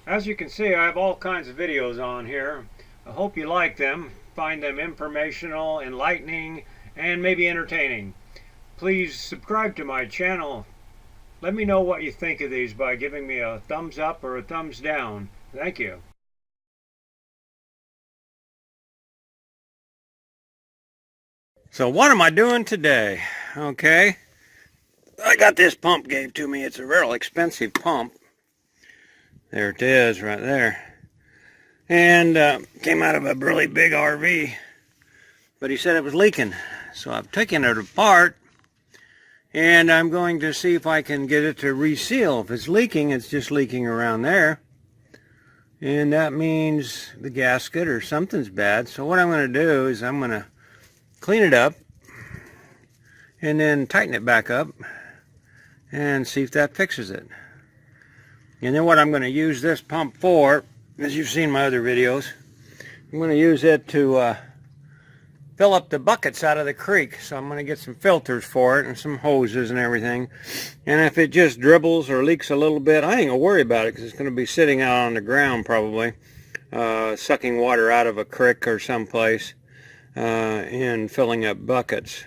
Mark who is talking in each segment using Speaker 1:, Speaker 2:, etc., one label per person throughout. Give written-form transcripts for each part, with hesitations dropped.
Speaker 1: As you can see, I have all kinds of videos on here. I hope you like them, find them informational, enlightening, and maybe entertaining. Please subscribe to my channel. Let me know what you think of these by giving me a thumbs up or a thumbs down. Thank you. So what am I doing today? Okay, I got this pump gave to me. It's a real expensive pump. There it is right there. And came out of a really big RV. But he said it was leaking. So I've taken it apart. And I'm going to see if I can get it to reseal. If it's leaking, it's just leaking around there. And that means the gasket or something's bad. So what I'm going to do is I'm going to clean it up. And then tighten it back up. And see if that fixes it. And then what I'm going to use this pump for, as you've seen in my other videos, I'm going to use it to fill up the buckets out of the creek. So I'm going to get some filters for it and some hoses and everything. And if it just dribbles or leaks a little bit, I ain't going to worry about it because it's going to be sitting out on the ground probably, sucking water out of a creek or someplace and filling up buckets.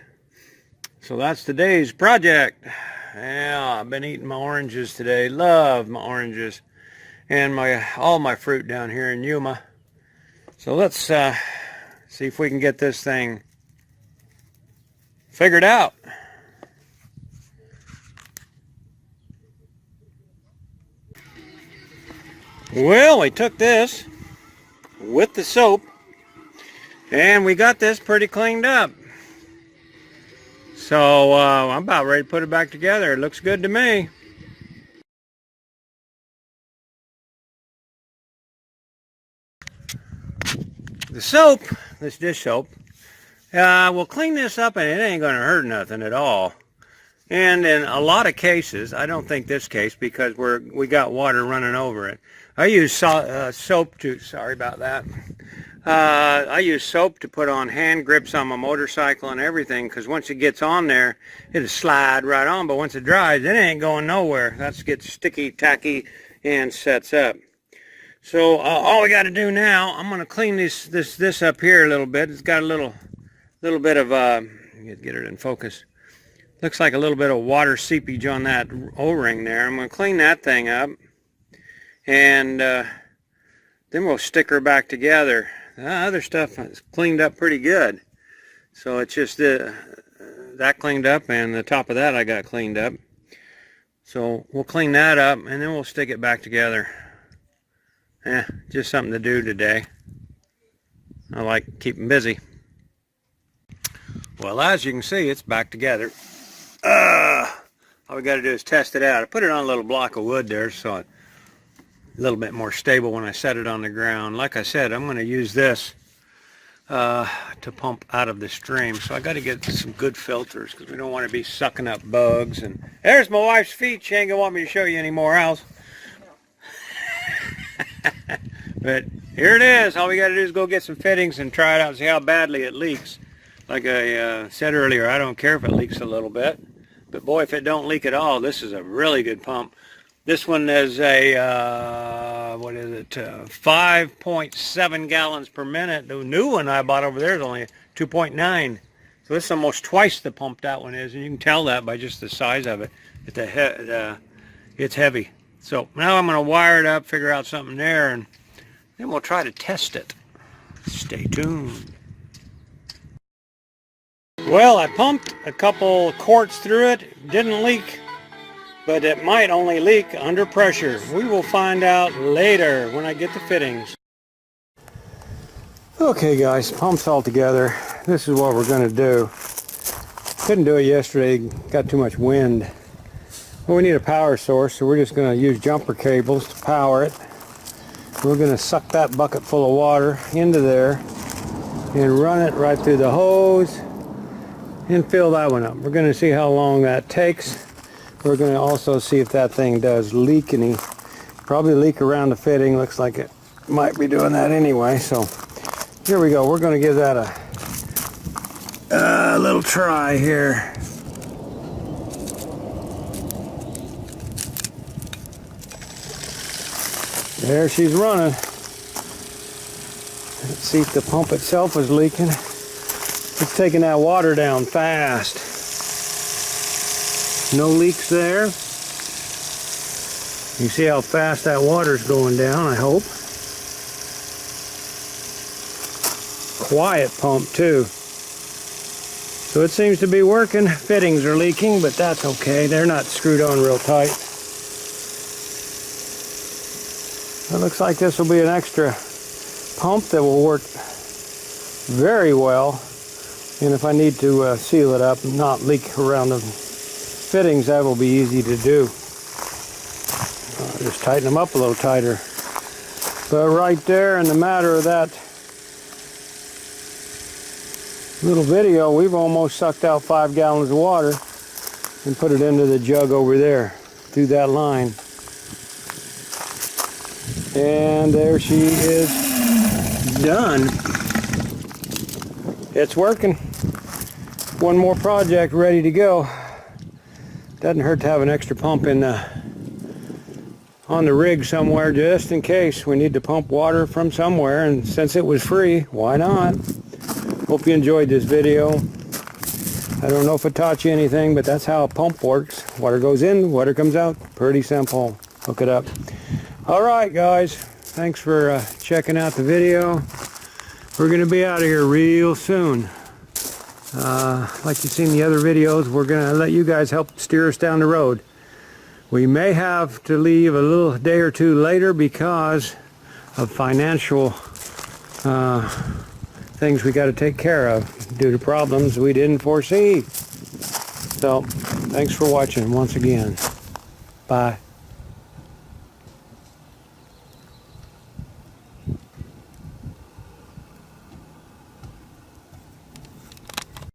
Speaker 1: So that's today's project. Yeah, I've been eating my oranges today. Love my oranges and all my fruit down here in Yuma. So let's see if we can get this thing figured out. Well, we took this with the soap and we got this pretty cleaned up. So I'm about ready to put it back together. It looks good to me. The soap, this dish soap, we'll clean this up and it ain't going to hurt nothing at all. And in a lot of cases, I don't think this case because we got water running over it. I use soap to, sorry about that. I use soap to put on hand grips on my motorcycle and everything because once it gets on there, it'll slide right on. But once it dries, it ain't going nowhere. That gets sticky, tacky, and sets up. So all we got to do now, I'm going to clean this up here a little bit. It's got a little bit of get it in focus. Looks like a little bit of water seepage on that O-ring there. I'm going to clean that thing up, and then we'll stick her back together. The other stuff is cleaned up pretty good. So it's just that cleaned up, and the top of that I got cleaned up. So we'll clean that up, and then we'll stick it back together. Just something to do today. I like keeping busy. Well, as you can see, it's back together. All we got to do is test it out. I put it on a little block of wood there so it's a little bit more stable when I set it on the ground. Like I said, I'm going to use this to pump out of the stream. So I got to get some good filters because we don't want to be sucking up bugs. And there's my wife's feet. She ain't going to want me to show you anymore else. But here it is. All we got to do is go get some fittings and try it out and see how badly it leaks. Like I said earlier, I don't care if it leaks a little bit. But boy, if it don't leak at all, this is a really good pump. This one is a, 5.7 gallons per minute. The new one I bought over there is only 2.9. So this is almost twice the pump that one is. And you can tell that by just the size of it. It's heavy. So now I'm going to wire it up, figure out something there, and then we'll try to test it. Stay tuned. Well, I pumped a couple quarts through it. Didn't leak, but it might only leak under pressure. We will find out later when I get the fittings. Okay guys, pump's all together. This is what we're going to do. Couldn't do it yesterday, got too much wind. Well, we need a power source, so we're just going to use jumper cables to power it. We're going to suck that bucket full of water into there and run it right through the hose and fill that one up. We're going to see how long that takes. We're going to also see if that thing does leak any. Probably leak around the fitting. Looks like it might be doing that anyway. So here we go. We're going to give that a little try here. There she's running. Let's see if the pump itself is leaking. It's taking that water down fast. No leaks there. You see how fast that water's going down, I hope. Quiet pump too. So it seems to be working. Fittings are leaking, but that's okay. They're not screwed on real tight. It looks like this will be an extra pump that will work very well. And if I need to seal it up and not leak around the fittings, that will be easy to do. Just tighten them up a little tighter. But right there, in the matter of that little video, we've almost sucked out 5 gallons of water and put it into the jug over there through that line. And there she is, done. It's working. One more project ready to go. Doesn't hurt to have an extra pump in on the rig somewhere, just in case we need to pump water from somewhere, and since it was free, why not? Hope you enjoyed this video. I don't know if it taught you anything, but that's how a pump works. Water goes in, water comes out. Pretty simple. Look it up. Alright guys, thanks for checking out the video. We're going to be out of here real soon. Like you've seen the other videos, we're going to let you guys help steer us down the road. We may have to leave a little day or two later because of financial things we got to take care of due to problems we didn't foresee. So, thanks for watching once again. Bye.